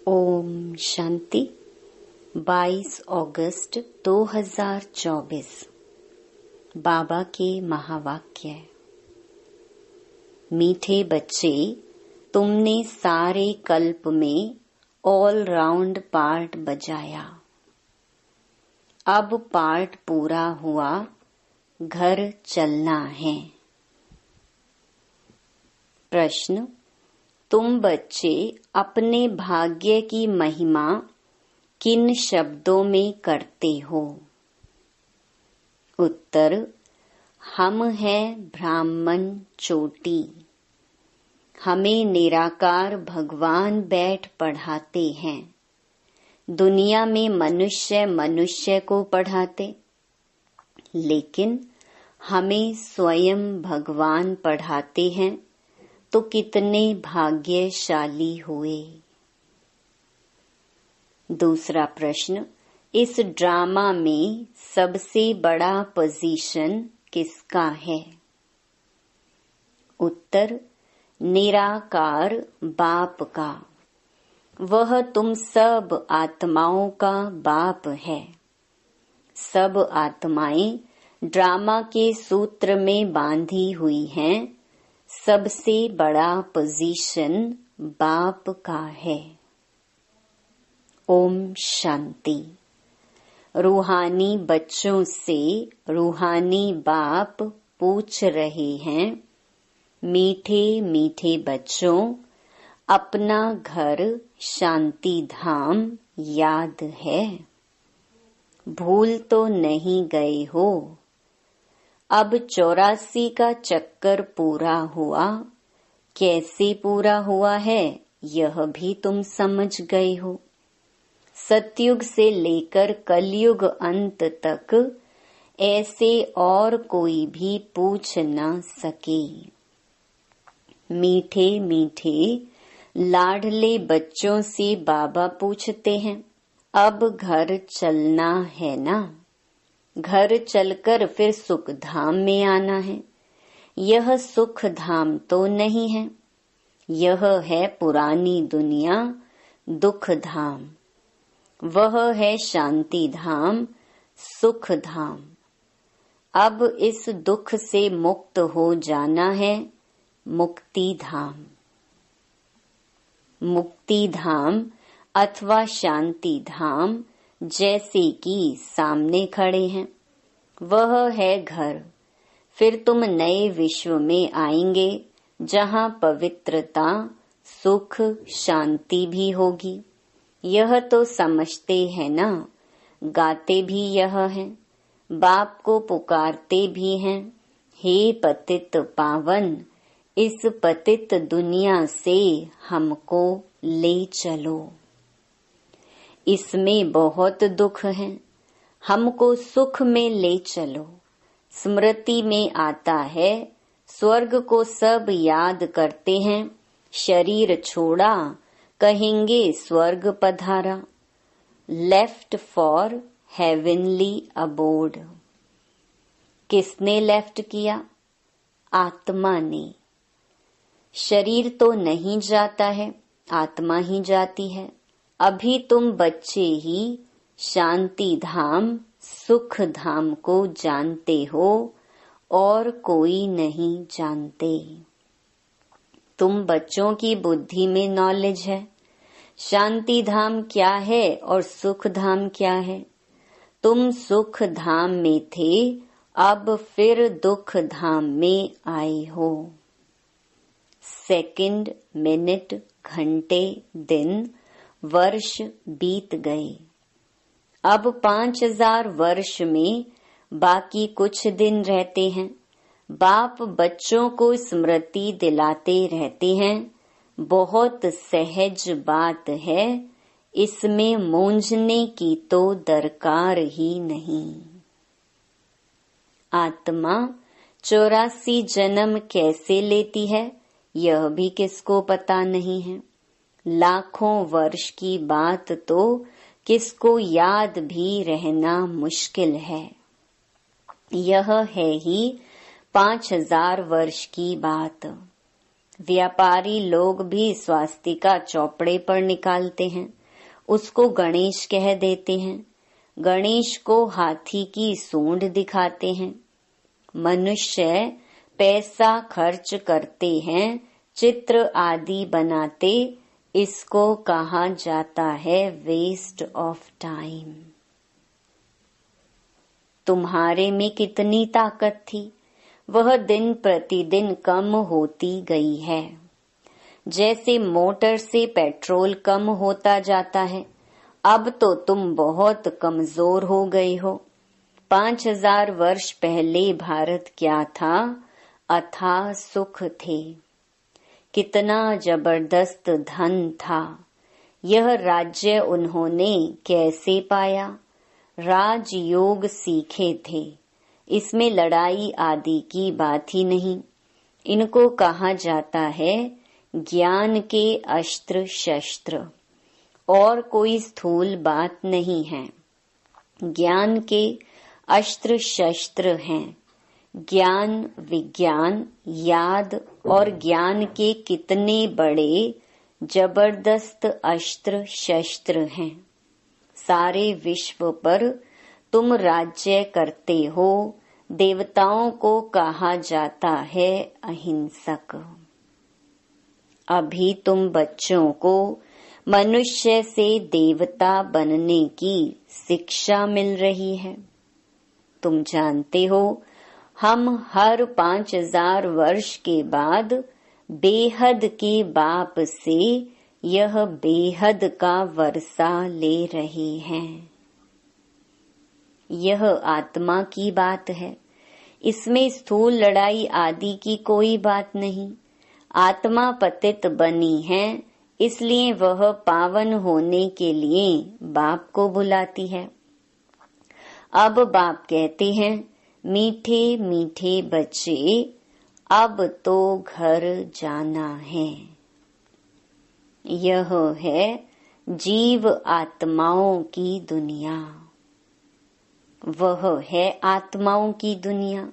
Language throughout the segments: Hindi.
ओम शांति। 22 अगस्त 2024 बाबा के महावाक्य। मीठे बच्चे, तुमने सारे कल्प में ऑल राउंड पार्ट बजाया। अब पार्ट पूरा हुआ, घर चलना है। प्रश्न: तुम बच्चे अपने भाग्य की महिमा किन शब्दों में करते हो? उत्तर: हम हैं ब्राह्मण चोटी। हमें निराकार भगवान बैठ पढ़ाते हैं। दुनिया में मनुष्य मनुष्य को पढ़ाते, लेकिन हमें स्वयं भगवान पढ़ाते हैं, तो कितने भाग्यशाली हुए। दूसरा प्रश्न: इस ड्रामा में सबसे बड़ा पोजीशन किसका है? उत्तर: निराकार बाप का। वह तुम सब आत्माओं का बाप है। सब आत्माएं ड्रामा के सूत्र में बांधी हुई हैं। सबसे बड़ा पोजीशन बाप का है। ओम शांति। रूहानी बच्चों से रूहानी बाप पूछ रहे हैं, मीठे मीठे बच्चों, अपना घर शांति धाम याद है? भूल तो नहीं गए हो? अब 84 का चक्कर पूरा हुआ। कैसे पूरा हुआ है, यह भी तुम समझ गए हो। सतयुग से लेकर कलयुग अंत तक ऐसे और कोई भी पूछ न सके। मीठे मीठे लाडले बच्चों से बाबा पूछते हैं, अब घर चलना है ना? घर चलकर फिर सुख धाम में आना है। यह सुख धाम तो नहीं है, यह है पुरानी दुनिया, दुख धाम। वह है शांति धाम, सुख धाम। अब इस दुख से मुक्त हो जाना है, मुक्ति धाम। मुक्ति धाम अथवा शांति धाम जैसे कि सामने खड़े हैं, वह है घर। फिर तुम नए विश्व में आएंगे, जहाँ पवित्रता, सुख, शांति भी होगी। यह तो समझते हैं ना, गाते भी यह है, बाप को पुकारते भी हैं, हे पतित पावन, इस पतित दुनिया से हमको ले चलो। इसमें बहुत दुख है, हमको सुख में ले चलो। स्मृति में आता है, स्वर्ग को सब याद करते हैं, शरीर छोड़ा कहेंगे स्वर्ग पधारा। Left for heavenly abode. किसने लेफ्ट किया? आत्मा ने। शरीर तो नहीं जाता है, आत्मा ही जाती है। अभी तुम बच्चे ही शांति धाम, सुख धाम को जानते हो और कोई नहीं जानते। तुम बच्चों की बुद्धि में नॉलेज है, शांति धाम क्या है और सुख धाम क्या है। तुम सुख धाम में थे, अब फिर दुख धाम में आए हो। सेकंड, मिनट, घंटे, दिन, वर्ष बीत गए। अब 5000 वर्ष में बाकी कुछ दिन रहते हैं। बाप बच्चों को स्मृति दिलाते रहते हैं। बहुत सहज बात है, इसमें मूंझने की तो दरकार ही नहीं। आत्मा 84 जन्म कैसे लेती है, यह भी किसको पता नहीं है। लाखों वर्ष की बात तो किसको याद भी रहना मुश्किल है। यह है ही 5000 वर्ष की बात। व्यापारी लोग भी स्वास्तिका चौपड़े पर निकालते हैं, उसको गणेश कह देते हैं। गणेश को हाथी की सूंड दिखाते हैं। मनुष्य पैसा खर्च करते हैं, चित्र आदि बनाते, इसको कहा जाता है वेस्ट ऑफ टाइम। तुम्हारे में कितनी ताकत थी, वह दिन प्रतिदिन कम होती गई है। जैसे मोटर से पेट्रोल कम होता जाता है, अब तो तुम बहुत कमजोर हो गए हो। 5000 वर्ष पहले भारत क्या था? अथाह सुख थे। कितना जबरदस्त धन था। यह राज्य उन्होंने कैसे पाया? राजयोग सीखे थे। इसमें लड़ाई आदि की बात ही नहीं। इनको कहा जाता है ज्ञान के अस्त्र शस्त्र, और कोई स्थूल बात नहीं है। ज्ञान के अस्त्र शस्त्र हैं। ज्ञान, विज्ञान, याद और ज्ञान के कितने बड़े जबरदस्त अस्त्र शस्त्र हैं। सारे विश्व पर तुम राज्य करते हो। देवताओं को कहा जाता है अहिंसक। अभी तुम बच्चों को मनुष्य से देवता बनने की शिक्षा मिल रही है। तुम जानते हो, हम हर 5000 वर्ष के बाद बेहद के बाप से यह बेहद का वर्षा ले रहे हैं। यह आत्मा की बात है। इसमें स्थूल लड़ाई आदि की कोई बात नहीं। आत्मा पतित बनी है, इसलिए वह पावन होने के लिए बाप को बुलाती है। अब बाप कहते हैं, मीठे मीठे बच्चे, अब तो घर जाना है। यह है जीव आत्माओं की दुनिया। वह है आत्माओं की दुनिया।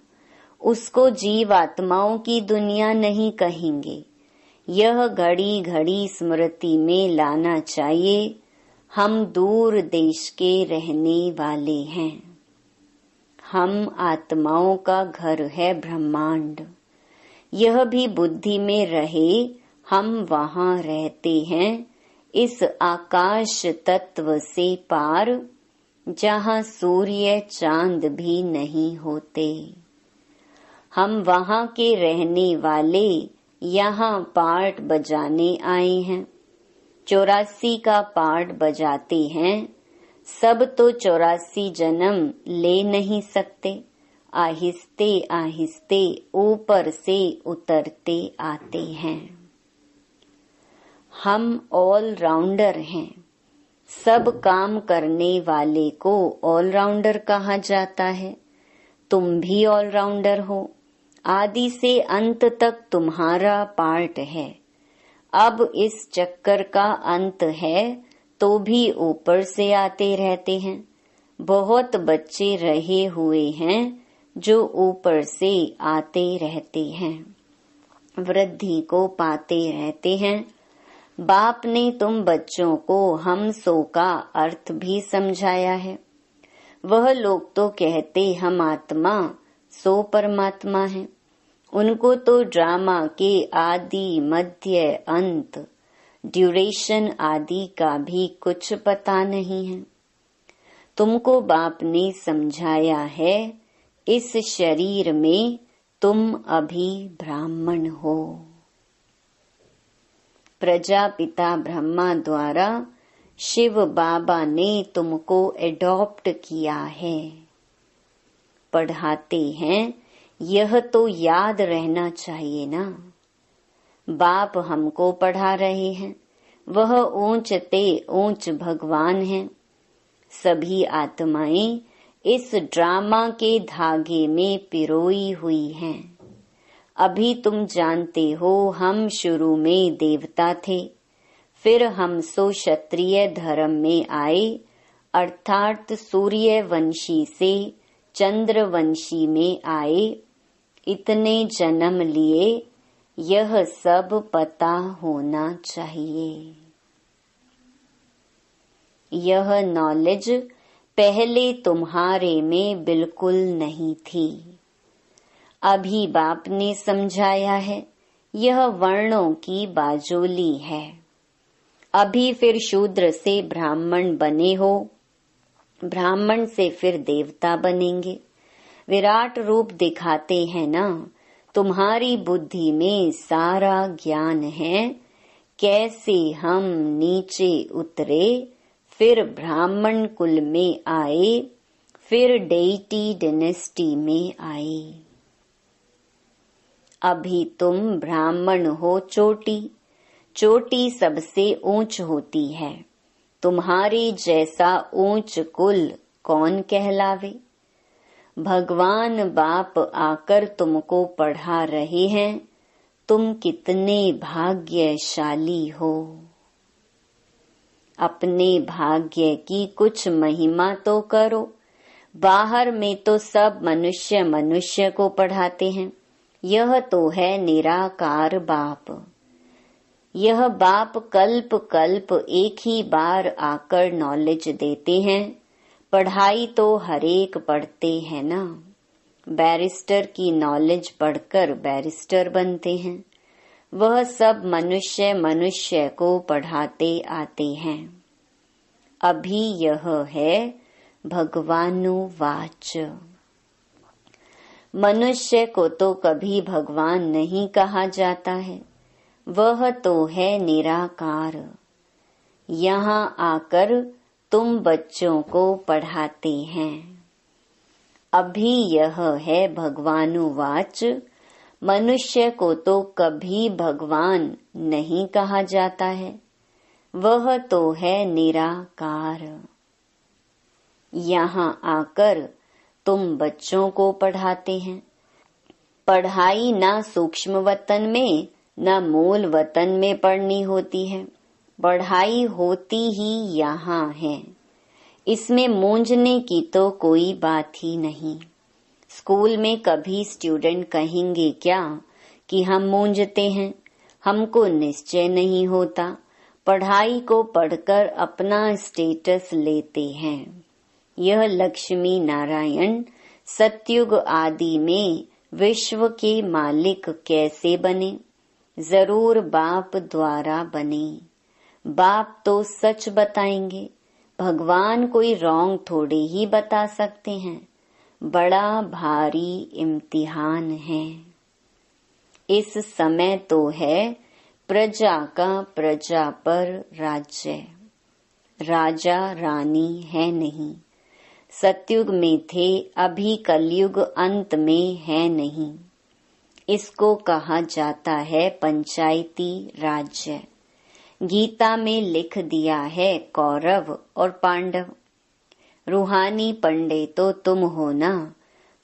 उसको जीव आत्माओं की दुनिया नहीं कहेंगे। यह घड़ी घड़ी स्मृति में लाना चाहिए। हम दूर देश के रहने वाले हैं। हम आत्माओं का घर है ब्रह्मांड। यह भी बुद्धि में रहे, हम वहाँ रहते हैं, इस आकाश तत्व से पार, जहाँ सूर्य चांद भी नहीं होते। हम वहाँ के रहने वाले यहाँ पार्ट बजाने आए हैं। 84 का पार्ट बजाते हैं। सब तो 84 जन्म ले नहीं सकते। आहिस्ते आहिस्ते ऊपर से उतरते आते हैं। हम ऑलराउंडर हैं। सब काम करने वाले को ऑलराउंडर कहा जाता है। तुम भी ऑलराउंडर हो। आदि से अंत तक तुम्हारा पार्ट है। अब इस चक्कर का अंत है तो भी ऊपर से आते रहते हैं। बहुत बच्चे रहे हुए हैं जो ऊपर से आते रहते हैं, वृद्धि को पाते रहते हैं। बाप ने तुम बच्चों को हम सो का अर्थ भी समझाया है। वह लोग तो कहते हम आत्मा सो परमात्मा है। उनको तो ड्रामा के आदि मध्य अंत ड्यूरेशन आदि का भी कुछ पता नहीं है। तुमको बाप ने समझाया है, इस शरीर में तुम अभी ब्राह्मण हो। प्रजापिता ब्रह्मा द्वारा शिव बाबा ने तुमको एडॉप्ट किया है। पढ़ाते हैं, यह तो याद रहना चाहिए ना। बाप हमको पढ़ा रहे हैं। वह ऊंचते ऊंच भगवान हैं। सभी आत्माएं इस ड्रामा के धागे में पिरोई हुई हैं। अभी तुम जानते हो, हम शुरू में देवता थे, फिर हम सो क्षत्रिय धर्म में आए, अर्थात सूर्यवंशी से चंद्रवंशी में आए। इतने जन्म लिए, यह सब पता होना चाहिए। यह नॉलेज पहले तुम्हारे में बिल्कुल नहीं थी। अभी बाप ने समझाया है, यह वर्णों की बाजोली है। अभी फिर शूद्र से ब्राह्मण बने हो, ब्राह्मण से फिर देवता बनेंगे। विराट रूप दिखाते हैं ना, तुम्हारी बुद्धि में सारा ज्ञान है। कैसे हम नीचे उतरे, फिर ब्राह्मण कुल में आए, फिर डेइटी डायनेस्टी में आए। अभी तुम ब्राह्मण हो चोटी, चोटी सबसे ऊंच होती है। तुम्हारे जैसा ऊंच कुल कौन कहलावे। भगवान बाप आकर तुमको पढ़ा रहे हैं, तुम कितने भाग्यशाली हो। अपने भाग्य की कुछ महिमा तो करो। बाहर में तो सब मनुष्य मनुष्य को पढ़ाते हैं। यह तो है निराकार बाप। यह बाप कल्प कल्प एक ही बार आकर नॉलेज देते हैं। पढ़ाई तो हरेक पढ़ते हैं ना। बैरिस्टर की नॉलेज पढ़कर बैरिस्टर बनते हैं। वह सब मनुष्य मनुष्य को पढ़ाते आते हैं। अभी यह है भगवानुवाच। मनुष्य को तो कभी भगवान नहीं कहा जाता है, वह तो है निराकार। यहाँ आकर तुम बच्चों को पढ़ाते हैं। अभी यह है भगवानुवाच। मनुष्य को तो कभी भगवान नहीं कहा जाता है, वह तो है निराकार। यहाँ आकर तुम बच्चों को पढ़ाते हैं। पढ़ाई ना सूक्ष्म वतन में ना मूल वतन में पढ़नी होती है। पढ़ाई होती ही यहाँ है। इसमें मूंझने की तो कोई बात ही नहीं। स्कूल में कभी स्टूडेंट कहेंगे क्या कि हम मूंझते हैं, हमको निश्चय नहीं होता। पढ़ाई को पढ़कर अपना स्टेटस लेते हैं। यह लक्ष्मी नारायण सतयुग आदि में विश्व के मालिक कैसे बने? जरूर बाप द्वारा बने। बाप तो सच बताएंगे। भगवान कोई रॉन्ग थोड़े ही बता सकते हैं। बड़ा भारी इम्तिहान है। इस समय तो है प्रजा का प्रजा पर राज्य। राजा रानी है नहीं। सतयुग में थे, अभी कलयुग अंत में है नहीं। इसको कहा जाता है पंचायती राज्य। गीता में लिख दिया है कौरव और पांडव। रूहानी पंडित तो तुम हो ना,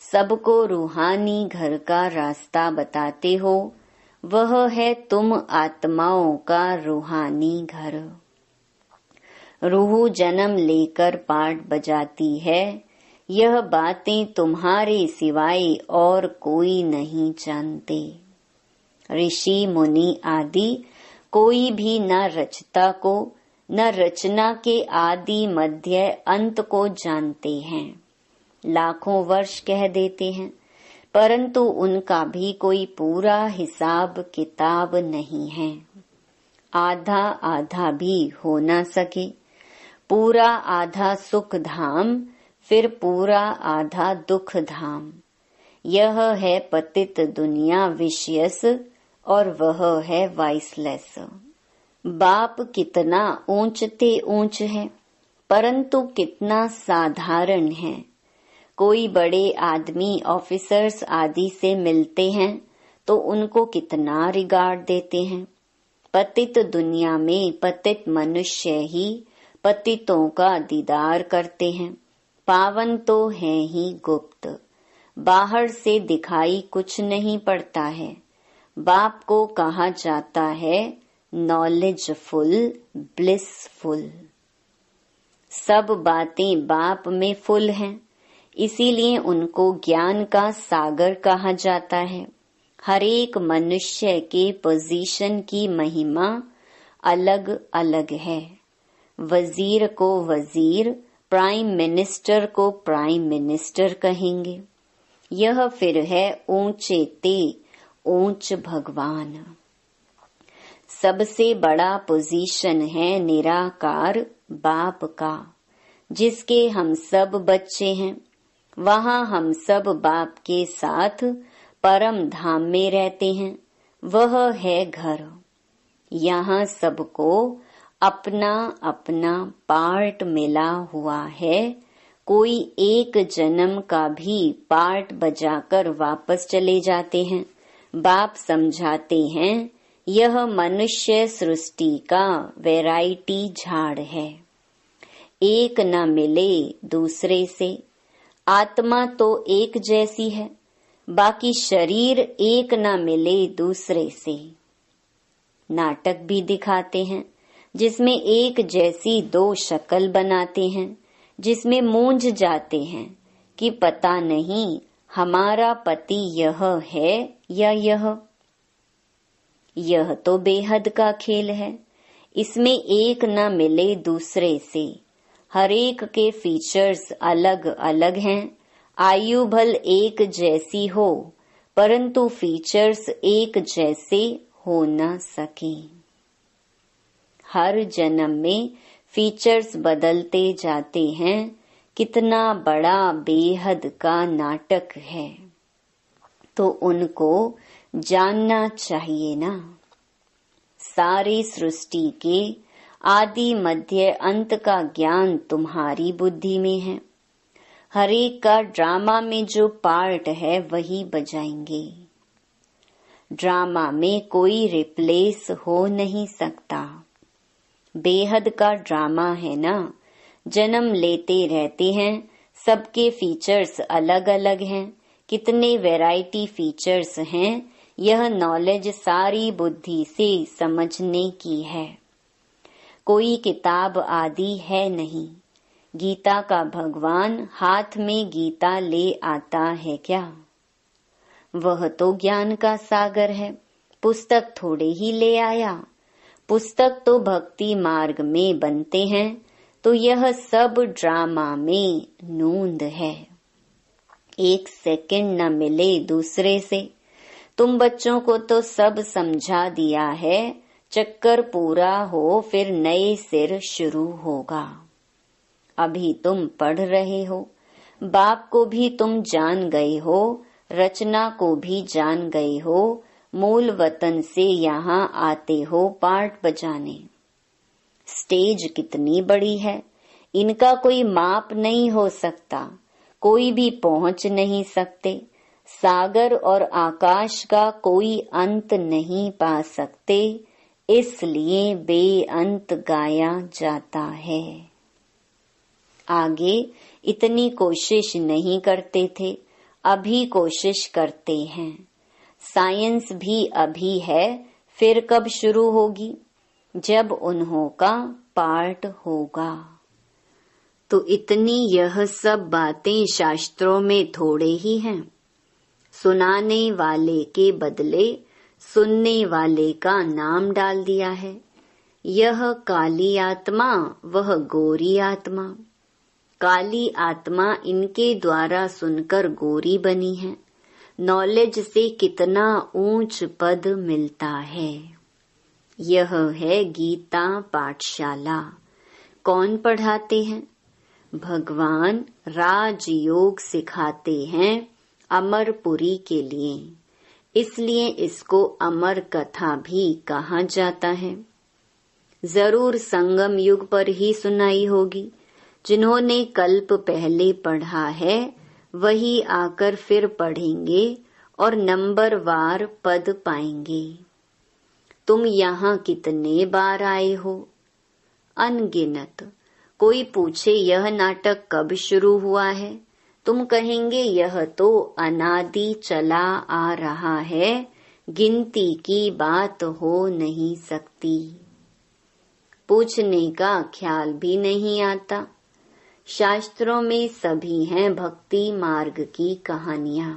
सबको रूहानी घर का रास्ता बताते हो। वह है तुम आत्माओं का रूहानी घर। रूह जन्म लेकर पाठ बजाती है। यह बातें तुम्हारे सिवाय और कोई नहीं जानते। ऋषि मुनि आदि कोई भी न रचता को न रचना के आदि मध्य अंत को जानते हैं। लाखों वर्ष कह देते हैं, परंतु उनका भी कोई पूरा हिसाब किताब नहीं है। आधा आधा भी हो न सके। पूरा आधा सुख धाम, फिर पूरा आधा दुख धाम। यह है पतित दुनिया विषयस और वह है वाइसलेस। बाप कितना ऊंचते ऊंच है, परंतु कितना साधारण है। कोई बड़े आदमी ऑफिसर्स आदि से मिलते हैं तो उनको कितना रिगार्ड देते हैं। पतित दुनिया में पतित मनुष्य ही पतितों का दीदार करते हैं। पावन तो है ही गुप्त, बाहर से दिखाई कुछ नहीं पड़ता है। बाप को कहा जाता है नॉलेजफुल, ब्लिसफुल। सब बातें बाप में फुल हैं, इसीलिए उनको ज्ञान का सागर कहा जाता है। हर एक मनुष्य के पोजीशन की महिमा अलग अलग है। वजीर को वजीर, प्राइम मिनिस्टर को प्राइम मिनिस्टर कहेंगे। यह फिर है ऊंचे ते ऊंच भगवान। सबसे बड़ा पोजीशन है निराकार बाप का, जिसके हम सब बच्चे हैं। वहाँ हम सब बाप के साथ परम धाम में रहते हैं, वह है घर। यहाँ सबको अपना अपना पार्ट मिला हुआ है। कोई एक जन्म का भी पार्ट बजाकर वापस चले जाते हैं। बाप समझाते हैं यह मनुष्य सृष्टि का वैरायटी झाड़ है, एक न मिले दूसरे से। आत्मा तो एक जैसी है, बाकी शरीर एक न मिले दूसरे से। नाटक भी दिखाते हैं जिसमें एक जैसी दो शक्ल बनाते हैं, जिसमें मूंझ जाते हैं कि पता नहीं हमारा पति यह है या यह तो बेहद का खेल है। इसमें एक न मिले दूसरे से। हर एक के फीचर्स अलग अलग हैं। आयु भल एक जैसी हो, परंतु फीचर्स एक जैसे हो न सके। हर जन्म में फीचर्स बदलते जाते हैं। कितना बड़ा बेहद का नाटक है, तो उनको जानना चाहिए ना। सारी सृष्टि के आदि मध्य अंत का ज्ञान तुम्हारी बुद्धि में है। हर एक का ड्रामा में जो पार्ट है वही बजाएंगे। ड्रामा में कोई रिप्लेस हो नहीं सकता। बेहद का ड्रामा है ना। जन्म लेते रहते हैं, सबके फीचर्स अलग अलग हैं। कितने वैरायटी फीचर्स हैं, यह नॉलेज सारी बुद्धि से समझने की है। कोई किताब आदि है नहीं। गीता का भगवान हाथ में गीता ले आता है क्या? वह तो ज्ञान का सागर है, पुस्तक थोड़े ही ले आया। पुस्तक तो भक्ति मार्ग में बनते हैं, तो यह सब ड्रामा में नूंद है। एक सेकंड न मिले दूसरे से। तुम बच्चों को तो सब समझा दिया है। चक्कर पूरा हो फिर नए सिर शुरू होगा। अभी तुम पढ़ रहे हो। बाप को भी तुम जान गए हो, रचना को भी जान गए हो। मूल वतन से यहाँ आते हो पार्ट बजाने। स्टेज कितनी बड़ी है, इनका कोई माप नहीं हो सकता। कोई भी पहुंच नहीं सकते। सागर और आकाश का कोई अंत नहीं पा सकते, इसलिए बेअंत गाया जाता है। आगे इतनी कोशिश नहीं करते थे, अभी कोशिश करते हैं। साइंस भी अभी है, फिर कब शुरू होगी? जब उन्हों का पार्ट होगा। तो इतनी यह सब बातें शास्त्रों में थोड़े ही हैं। सुनाने वाले के बदले सुनने वाले का नाम डाल दिया है। यह काली आत्मा, वह गोरी आत्मा। काली आत्मा इनके द्वारा सुनकर गोरी बनी है। नॉलेज से कितना ऊंच पद मिलता है। यह है गीता पाठशाला। कौन पढ़ाते हैं? भगवान राजयोग सिखाते हैं अमरपुरी के लिए, इसलिए इसको अमर कथा भी कहा जाता है। जरूर संगम युग पर ही सुनाई होगी। जिन्होंने कल्प पहले पढ़ा है वही आकर फिर पढ़ेंगे और नंबरवार पद पाएंगे। तुम यहाँ कितने बार आए हो? अनगिनत। कोई पूछे यह नाटक कब शुरू हुआ है, तुम कहेंगे यह तो अनादि चला आ रहा है, गिनती की बात हो नहीं सकती। पूछने का ख्याल भी नहीं आता। शास्त्रों में सभी हैं भक्ति मार्ग की कहानियां,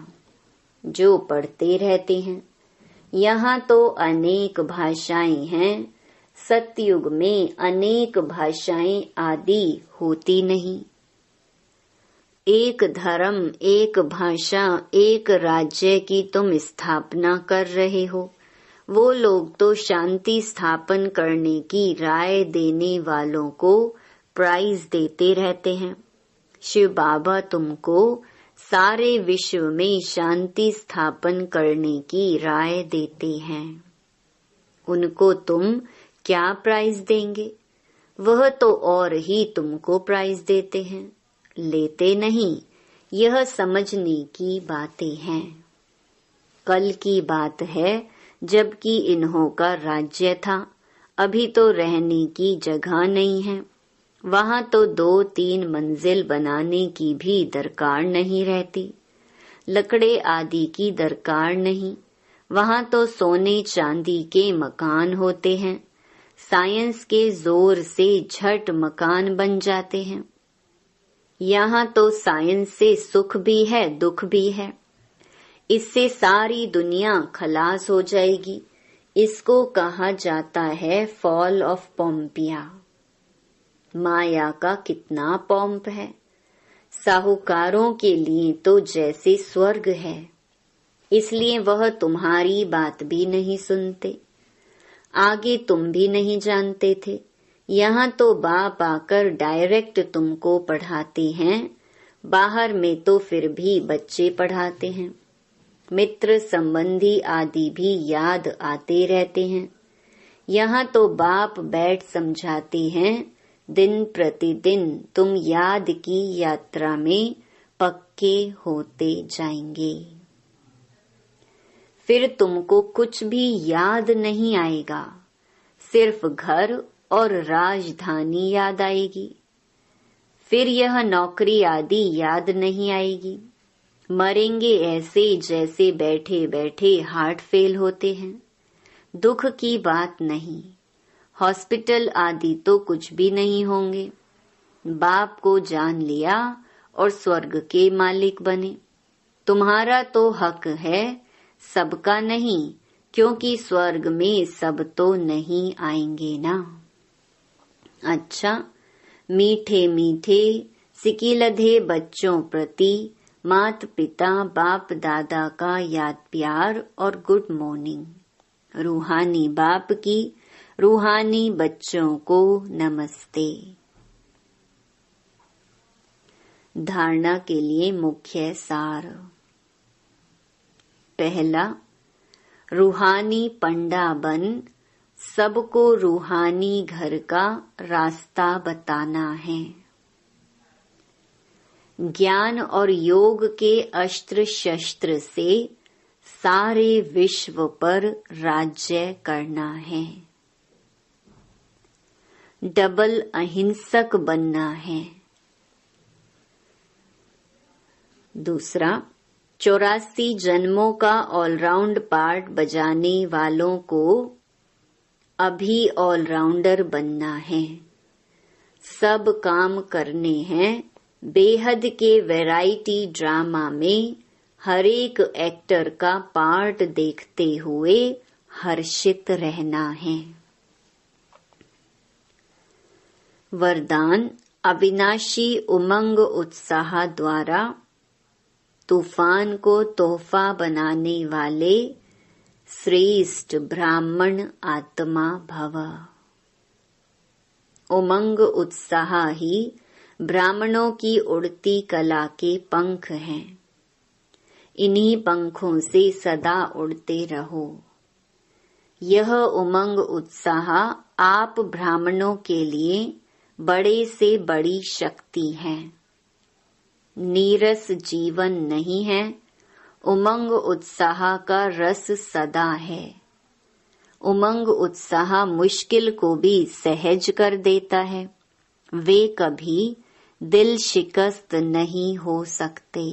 जो पढ़ते रहते हैं। यहाँ तो अनेक भाषाएं हैं, सतयुग में अनेक भाषाएं आदि होती नहीं। एक धर्म, एक भाषा, एक राज्य की तुम स्थापना कर रहे हो। वो लोग तो शांति स्थापन करने की राय देने वालों को प्राइज देते रहते हैं। शिव बाबा तुमको सारे विश्व में शांति स्थापन करने की राय देते हैं। उनको तुम क्या प्राइज देंगे? वह तो और ही तुमको प्राइज देते हैं, लेते नहीं। यह समझने की बातें हैं। कल की बात है, जबकि इन्हों का राज्य था। अभी तो रहने की जगह नहीं है। वहां तो 2-3 मंजिल बनाने की भी दरकार नहीं रहती। लकड़े आदि की दरकार नहीं। वहां तो सोने चांदी के मकान होते हैं। साइंस के जोर से झट मकान बन जाते हैं। यहाँ तो साइंस से सुख भी है, दुख भी है। इससे सारी दुनिया खलास हो जाएगी। इसको कहा जाता है फॉल ऑफ पोम्पिया। माया का कितना पोम्प है। साहूकारों के लिए तो जैसे स्वर्ग है। इसलिए वह तुम्हारी बात भी नहीं सुनते। आगे तुम भी नहीं जानते थे। यहाँ तो बाप आकर डायरेक्ट तुमको पढ़ाते हैं। बाहर में तो फिर भी बच्चे पढ़ाते हैं। मित्र संबंधी आदि भी याद आते रहते हैं। यहाँ तो बाप बैठ समझाते हैं। दिन प्रतिदिन तुम याद की यात्रा में पक्के होते जाएंगे। फिर तुमको कुछ भी याद नहीं आएगा। सिर्फ घर और राजधानी याद आएगी। फिर यह नौकरी आदि याद नहीं आएगी। मरेंगे ऐसे जैसे बैठे बैठे हार्ट फेल होते हैं। दुख की बात नहीं। हॉस्पिटल आदि तो कुछ भी नहीं होंगे। बाप को जान लिया और स्वर्ग के मालिक बने। तुम्हारा तो हक है, सबका नहीं, क्योंकि स्वर्ग में सब तो नहीं आएंगे ना। अच्छा, मीठे मीठे सिकिलधे बच्चों प्रति माता पिता बाप दादा का याद प्यार और गुड मॉर्निंग। रूहानी बाप की रूहानी बच्चों को नमस्ते। धारणा के लिए मुख्य सार। पहला, रूहानी पंडा बन सबको रूहानी घर का रास्ता बताना है। ज्ञान और योग के अस्त्र शस्त्र से सारे विश्व पर राज्य करना है। डबल अहिंसक बनना है। दूसरा, 84 जन्मों का ऑलराउंड पार्ट बजाने वालों को अभी ऑलराउंडर बनना है। सब काम करने हैं। बेहद के वैरायटी ड्रामा में हर एक एक्टर का पार्ट देखते हुए हर्षित रहना है। वरदान अविनाशी उमंग उत्साह द्वारा तूफान को तोहफा बनाने वाले श्रेष्ठ ब्राह्मण आत्मा भव। उमंग उत्साह ही ब्राह्मणों की उड़ती कला के पंख हैं। इन्हीं पंखों से सदा उड़ते रहो। यह उमंग उत्साह आप ब्राह्मणों के लिए बड़े से बड़ी शक्ति है। नीरस जीवन नहीं है। उमंग उत्साह का रस सदा है। उमंग उत्साह मुश्किल को भी सहज कर देता है। वे कभी दिल शिकस्त नहीं हो सकते।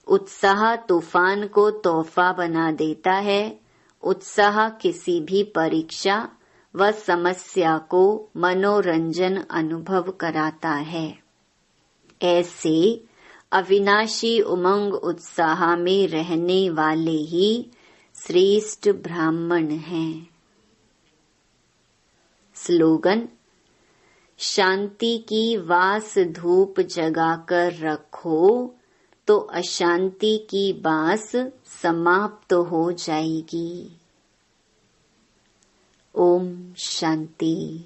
उत्साह तूफान को तोहफा बना देता है। उत्साह किसी भी परीक्षा व समस्या को मनोरंजन अनुभव कराता है। ऐसे अविनाशी उमंग उत्साह में रहने वाले ही श्रेष्ठ ब्राह्मण हैं। स्लोगन: शांति की वास धूप जगाकर रखो तो अशांति की बास समाप्त हो जाएगी। ओम शांति।